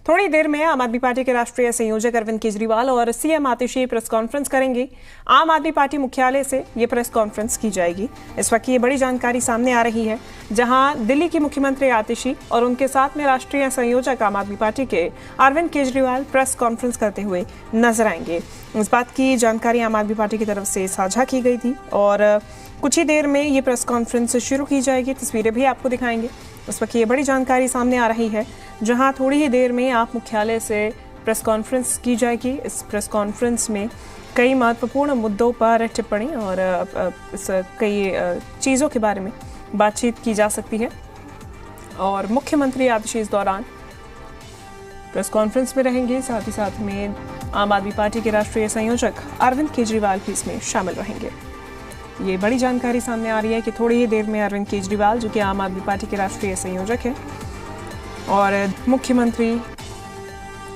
थोड़ी देर में आम आदमी पार्टी के राष्ट्रीय संयोजक अरविंद केजरीवाल और सीएम आतिशी प्रेस कॉन्फ्रेंस करेंगे। आम आदमी पार्टी मुख्यालय से ये प्रेस कॉन्फ्रेंस की जाएगी। इस वक्त ये बड़ी जानकारी सामने आ रही है, जहां दिल्ली की मुख्यमंत्री आतिशी और उनके साथ में राष्ट्रीय संयोजक आम आदमी पार्टी के अरविंद केजरीवाल प्रेस कॉन्फ्रेंस करते हुए नजर आएंगे। इस बात की जानकारी आम आदमी पार्टी की तरफ से साझा की गई थी और कुछ ही देर में ये प्रेस कॉन्फ्रेंस शुरू की जाएगी। तस्वीरें भी आपको दिखाएंगे। उस वक्त ये बड़ी जानकारी सामने आ रही है, जहां थोड़ी ही देर में आप मुख्यालय से प्रेस कॉन्फ्रेंस की जाएगी। इस प्रेस कॉन्फ्रेंस में कई महत्वपूर्ण मुद्दों पर टिप्पणी और कई चीज़ों के बारे में बातचीत की जा सकती है और मुख्यमंत्री आतिशी इस दौरान प्रेस कॉन्फ्रेंस में रहेंगे। साथ ही साथ में आम आदमी पार्टी के राष्ट्रीय संयोजक अरविंद केजरीवाल भी इसमें शामिल रहेंगे। ये बड़ी जानकारी सामने आ रही है कि थोड़ी ही देर में अरविंद केजरीवाल, जो कि आम आदमी पार्टी के राष्ट्रीय संयोजक हैं, और मुख्यमंत्री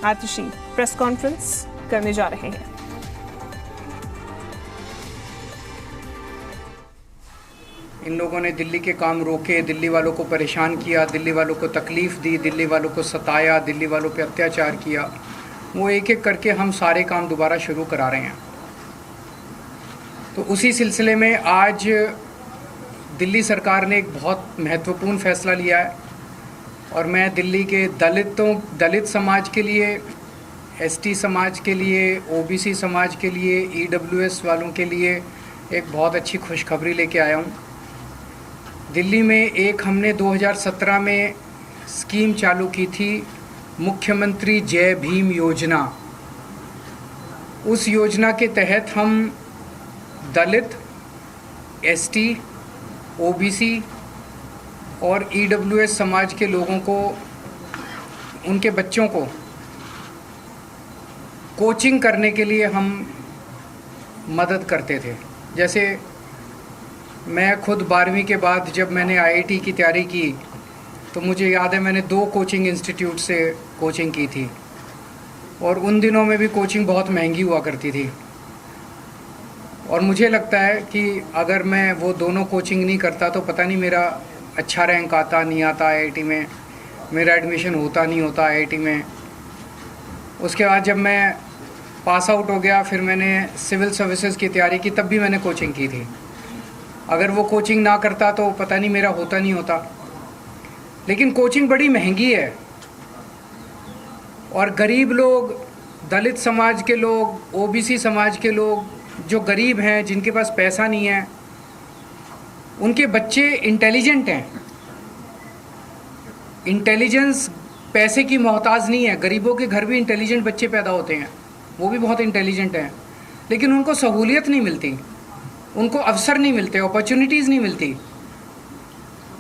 आतिशी प्रेस कॉन्फ्रेंस करने जा रहे हैं। इन लोगों ने दिल्ली के काम रोके, दिल्ली वालों को परेशान किया, दिल्ली वालों को तकलीफ़ दी, दिल्ली वालों को सताया, दिल्ली वालों पे अत्याचार किया। वो एक एक करके हम सारे काम दोबारा शुरू करा रहे हैं। तो उसी सिलसिले में आज दिल्ली सरकार ने एक बहुत महत्वपूर्ण फैसला लिया है और मैं दिल्ली के दलित समाज के लिए, एसटी समाज के लिए, ओबीसी समाज के लिए, ईडब्ल्यूएस वालों के लिए एक बहुत अच्छी खुशखबरी लेके आया हूँ। दिल्ली में हमने 2017 में स्कीम चालू की थी, मुख्यमंत्री जय भीम योजना। उस योजना के तहत हम दलित, एसटी, ओबीसी और ईडब्ल्यूएस समाज के लोगों को, उनके बच्चों को कोचिंग करने के लिए हम मदद करते थे। जैसे मैं खुद 12वीं के बाद जब मैंने आईआईटी की तैयारी की तो मुझे याद है मैंने 2 कोचिंग इंस्टीट्यूट से कोचिंग की थी और उन दिनों में भी कोचिंग बहुत महंगी हुआ करती थी। और मुझे लगता है कि अगर मैं वो दोनों कोचिंग नहीं करता तो पता नहीं मेरा अच्छा रैंक आता नहीं आता आईआईटी में, मेरा एडमिशन होता नहीं होता आईआईटी में। उसके बाद जब मैं पास आउट हो गया, फिर मैंने सिविल सर्विसेज की तैयारी की, तब भी मैंने कोचिंग की थी। अगर वो कोचिंग ना करता तो पता नहीं मेरा होता नहीं होता। लेकिन कोचिंग बड़ी महंगी है और गरीब लोग, दलित समाज के लोग, ओबीसी समाज के लोग जो गरीब हैं, जिनके पास पैसा नहीं है, उनके बच्चे इंटेलिजेंट हैं। इंटेलिजेंस पैसे की मोहताज नहीं है। गरीबों के घर भी इंटेलिजेंट बच्चे पैदा होते हैं, वो भी बहुत इंटेलिजेंट हैं, लेकिन उनको सहूलियत नहीं मिलती, उनको अवसर नहीं मिलते, अपॉर्चुनिटीज़ नहीं मिलती।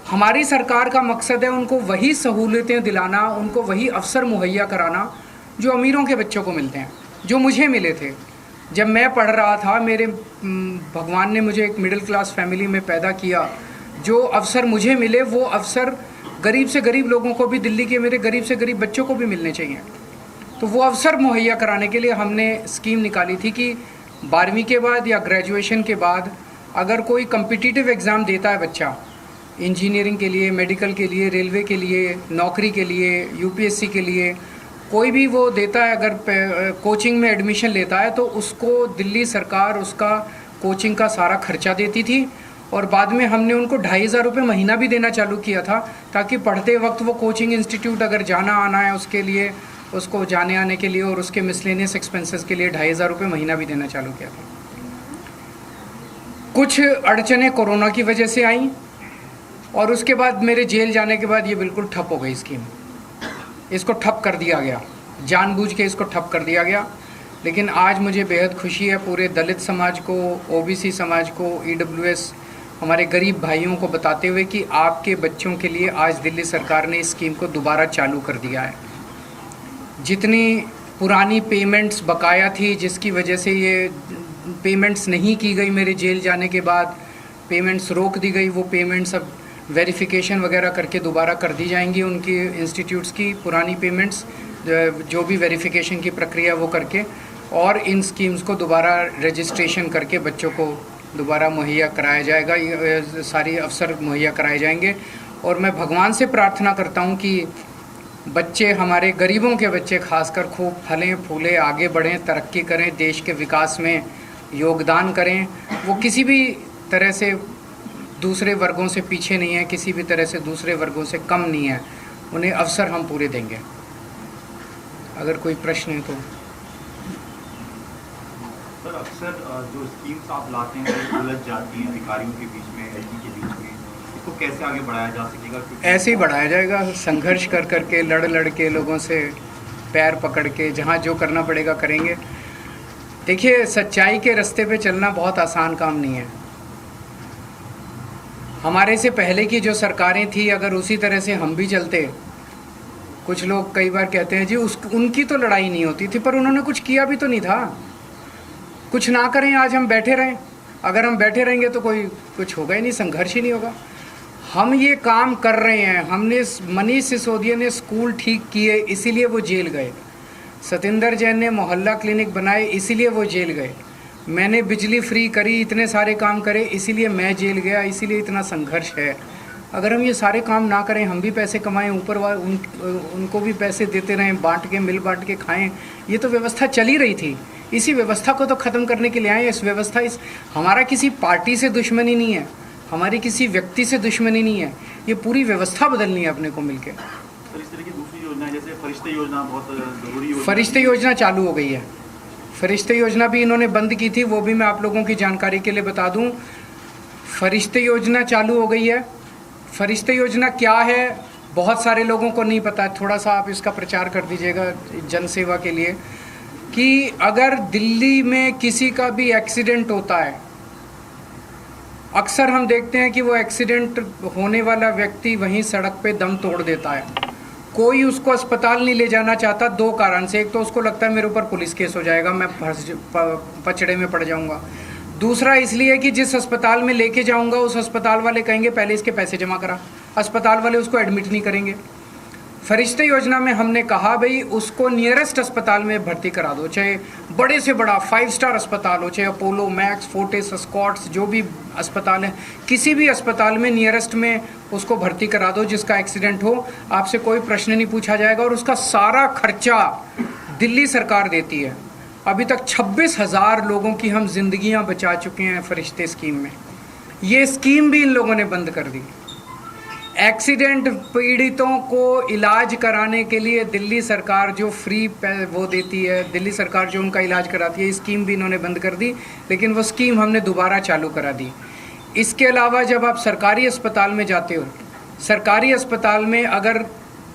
हमारी सरकार का मकसद है उनको वही सहूलियतें दिलाना, उनको वही अवसर मुहैया कराना जो अमीरों के बच्चों को मिलते हैं, जो मुझे मिले थे जब मैं पढ़ रहा था। भगवान ने मुझे एक मिडिल क्लास फैमिली में पैदा किया। जो अवसर मुझे मिले वो अवसर गरीब से गरीब लोगों को भी, दिल्ली के मेरे गरीब से गरीब बच्चों को भी मिलने चाहिए। तो वो अवसर मुहैया कराने के लिए हमने स्कीम निकाली थी कि 12वीं के बाद या ग्रेजुएशन के बाद अगर कोई कम्पिटिटिव एग्ज़ाम देता है बच्चा, इंजीनियरिंग के लिए, मेडिकल के लिए, रेलवे के लिए, नौकरी के लिए, यूपीएससी के लिए, कोई भी वो देता है, अगर कोचिंग में एडमिशन लेता है तो उसको दिल्ली सरकार उसका कोचिंग का सारा खर्चा देती थी। और बाद में हमने उनको 2,500 रुपये महीना भी देना चालू किया था, ताकि पढ़ते वक्त वो कोचिंग इंस्टीट्यूट अगर जाना आना है उसके लिए, उसको जाने आने के लिए और उसके मिसलेनियस एक्सपेंसेस के लिए 2,500 रुपये महीना भी देना चालू किया था। कुछ अड़चनें कोरोना की वजह से आई और उसके बाद मेरे जेल जाने के बाद ये बिल्कुल ठप हो गई स्कीम। इसको ठप कर दिया गया, जानबूझ के इसको ठप कर दिया गया। लेकिन आज मुझे बेहद खुशी है पूरे दलित समाज को, ओबीसी समाज को, ईडब्ल्यूएस, हमारे गरीब भाइयों को बताते हुए कि आपके बच्चों के लिए आज दिल्ली सरकार ने इस स्कीम को दोबारा चालू कर दिया है। जितनी पुरानी पेमेंट्स बकाया थी, जिसकी वजह से ये पेमेंट्स नहीं की गई, मेरे जेल जाने के बाद पेमेंट्स रोक दी गई, वो पेमेंट्स अब वेरिफिकेशन वगैरह करके दोबारा कर दी जाएंगी। उनकी इंस्टीट्यूट्स की पुरानी पेमेंट्स जो भी वेरिफिकेशन की प्रक्रिया वो करके, और इन स्कीम्स को दोबारा रजिस्ट्रेशन करके बच्चों को दोबारा मुहैया कराया जाएगा, सारी अवसर मुहैया कराए जाएंगे। और मैं भगवान से प्रार्थना करता हूँ कि बच्चे, हमारे गरीबों के बच्चे खासकर खूब फलें फूलें, आगे बढ़ें, तरक्की करें, देश के विकास में योगदान करें। वो किसी भी तरह से दूसरे वर्गों से पीछे नहीं है, किसी भी तरह से दूसरे वर्गों से कम नहीं है। उन्हें अवसर हम पूरे देंगे। अगर कोई प्रश्न है तो। सर, अक्सर जो स्कीम्स आप लाते हैं वो उलझ जाती हैं अधिकारियों के बीच में, एलजी के बीच में, इसको कैसे आगे बढ़ाया जा सकेगा? ऐसे ही बढ़ाया जाएगा, संघर्ष कर करके, लड़ के, लोगों से पैर पकड़ के, जहाँ जो करना पड़ेगा करेंगे। देखिए, सच्चाई के रास्ते पे चलना बहुत आसान काम नहीं है। हमारे से पहले की जो सरकारें थी, अगर उसी तरह से हम भी चलते, कुछ लोग कई बार कहते हैं जी उनकी तो लड़ाई नहीं होती थी, पर उन्होंने कुछ किया भी तो नहीं था। कुछ ना करें, आज हम बैठे रहें। अगर हम बैठे रहेंगे तो कोई कुछ होगा ही नहीं, संघर्ष ही नहीं होगा। हम ये काम कर रहे हैं। हमने, मनीष सिसोदिया ने स्कूल ठीक किए, इसीलिए वो जेल गए। सतिंदर जैन ने मोहल्ला क्लिनिक बनाए, इसीलिए वो जेल गए। मैंने बिजली फ्री करी, इतने सारे काम करे, इसीलिए मैं जेल गया, इसीलिए इतना संघर्ष है। अगर हम ये सारे काम ना करें, हम भी पैसे कमाएं, ऊपर वाले उनको भी पैसे देते रहें, बांट के, मिल बांट के खाएं, ये तो व्यवस्था चली रही थी। इसी व्यवस्था को तो ख़त्म करने के लिए आए। हमारा किसी पार्टी से दुश्मनी नहीं है, हमारी किसी व्यक्ति से दुश्मनी नहीं है, ये पूरी व्यवस्था बदलनी है अपने को मिलके। सर, इस तरह की दूसरी योजना जैसे फरिश्ते योजना बहुत ज़रूरी योजना, फरिश्ते योजना चालू हो गई है। फरिश्ते योजना भी इन्होंने बंद की थी, वो भी मैं आप लोगों की जानकारी के लिए बता दूं। फरिश्ते योजना चालू हो गई है। फरिश्ते योजना क्या है, बहुत सारे लोगों को नहीं पता। थोड़ा सा आप इसका प्रचार कर दीजिएगा जनसेवा के लिए, कि अगर दिल्ली में किसी का भी एक्सीडेंट होता है, अक्सर हम देखते हैं कि वो एक्सीडेंट होने वाला व्यक्ति वहीं सड़क पे दम तोड़ देता है। कोई उसको अस्पताल नहीं ले जाना चाहता, दो कारण से। एक तो उसको लगता है मेरे ऊपर पुलिस केस हो जाएगा, मैं पचड़े में पड़ जाऊंगा। दूसरा इसलिए कि जिस अस्पताल में लेके जाऊंगा, उस अस्पताल वाले कहेंगे पहले इसके पैसे जमा करा, अस्पताल वाले उसको एडमिट नहीं करेंगे। फरिश्ते योजना में हमने कहा भाई उसको नियरेस्ट अस्पताल में भर्ती करा दो, चाहे बड़े से बड़ा 5 स्टार अस्पताल हो, चाहे अपोलो, मैक्स, फोर्टिस, स्कॉट्स, जो भी अस्पताल है, किसी भी अस्पताल में नियरेस्ट में उसको भर्ती करा दो। जिसका एक्सीडेंट हो, आपसे कोई प्रश्न नहीं पूछा जाएगा और उसका सारा खर्चा दिल्ली सरकार देती है। अभी तक 26,000 लोगों की हम जिंदगियां बचा चुके हैं फरिश्ते स्कीम में। ये स्कीम भी इन लोगों ने बंद कर दी। एक्सीडेंट पीड़ितों को इलाज कराने के लिए दिल्ली सरकार जो फ्री वो देती है, दिल्ली सरकार जो उनका इलाज कराती है, स्कीम भी इन्होंने बंद कर दी। लेकिन वो स्कीम हमने दोबारा चालू करा दी। इसके अलावा जब आप सरकारी अस्पताल में जाते हो, सरकारी अस्पताल में अगर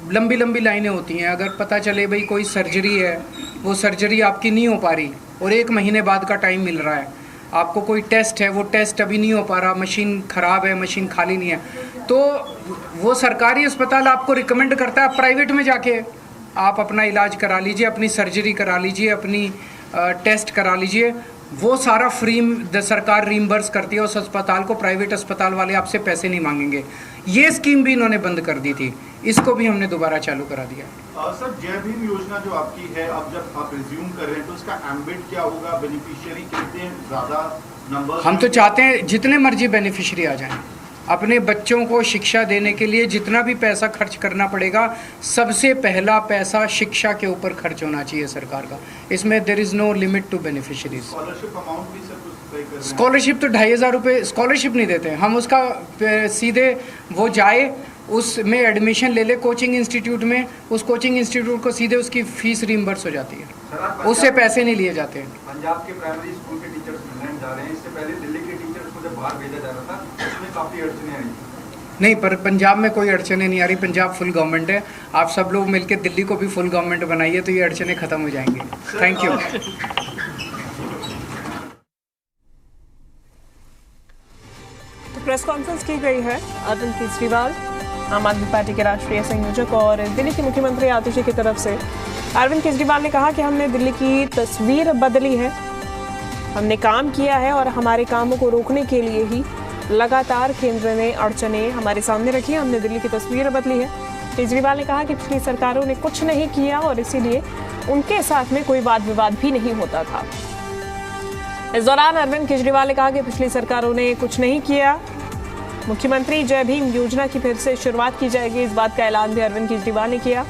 लंबी लंबी लाइनें होती हैं, अगर पता चले भाई कोई सर्जरी है, वो सर्जरी आपकी नहीं हो पा रही और 1 महीने बाद का टाइम मिल रहा है, आपको कोई टेस्ट है, वो टेस्ट अभी नहीं हो पा रहा, मशीन ख़राब है, मशीन खाली नहीं है, तो वो सरकारी अस्पताल आपको रिकमेंड करता है प्राइवेट में जाके आप अपना इलाज करा लीजिए, अपनी सर्जरी करा लीजिए, अपनी टेस्ट करा लीजिए। वो सारा फ्री सरकार रीइंबर्स करती है उस अस्पताल को, प्राइवेट अस्पताल वाले आपसे पैसे नहीं मांगेंगे। ये स्कीम भी इन्होंने बंद कर दी थी, इसको भी हमने दोबारा चालू करा दिया। सर, जय भीम योजना जो आपकी है, अब जब आप रिज्यूम कर रहे हैं तो इसका एम्बिट क्या होगा, बेनिफिशियरी कितने ज़्यादा नंबर? हम तो चाहते हैं जितने मर्जी बेनिफिशियरी आ जाएं। अपने बच्चों को शिक्षा देने के लिए जितना भी पैसा खर्च करना पड़ेगा, सबसे पहला पैसा शिक्षा के ऊपर खर्च होना चाहिए सरकार का। इसमें there is no limit to beneficiaries. Scholarship amount भी सर कुछ तय कर रहे हैं? स्कॉलरशिप तो 2,500 रुपये स्कॉलरशिप नहीं देते हम, उसका सीधे वो जाए, उसमें एडमिशन ले ले कोचिंग इंस्टीट्यूट में, उस कोचिंग इंस्टीट्यूट को सीधे उसकी फ़ीस रीइंबर्स हो जाती है, उससे पैसे नहीं लिए जाते हैं। पंजाब के प्राइमरी स्कूल के टीचर्स इंग्लैंड जा रहे हैं, इससे पहले दिल्ली के टीचर्स को जब बाहर भेजा जा रहा था उसमें काफ़ी अड़चनें आई। नहीं, पर पंजाब में कोई अड़चनें नहीं आ रही। पंजाब फुल गवर्नमेंट है। आप सब लोग मिलकर दिल्ली को भी फुल गवर्नमेंट बनाइए तो ये अड़चनें खत्म हो जाएंगी। Thank you. तो प्रेस कॉन्फ्रेंस की गई है। अरविंद केजरीवाल, आम आदमी पार्टी के राष्ट्रीय संयोजक और दिल्ली के मुख्यमंत्री आतिशी की तरफ से अरविंद केजरीवाल ने कहा कि हमने दिल्ली की तस्वीर बदली है, हमने काम किया है और हमारे कामों को रोकने के लिए ही लगातार केंद्र ने अड़चनें हमारे सामने रखी है, हमने दिल्ली की तस्वीर बदली है। केजरीवाल ने कहा कि पिछली सरकारों ने कुछ नहीं किया और इसीलिए उनके साथ में कोई वाद विवाद भी नहीं होता था। इस दौरान अरविंद केजरीवाल ने कहा कि पिछली सरकारों ने कुछ नहीं किया, मुख्यमंत्री जय भीम योजना की फिर से शुरुआत की जाएगी, इस बात का ऐलान भी अरविंद केजरीवाल ने किया।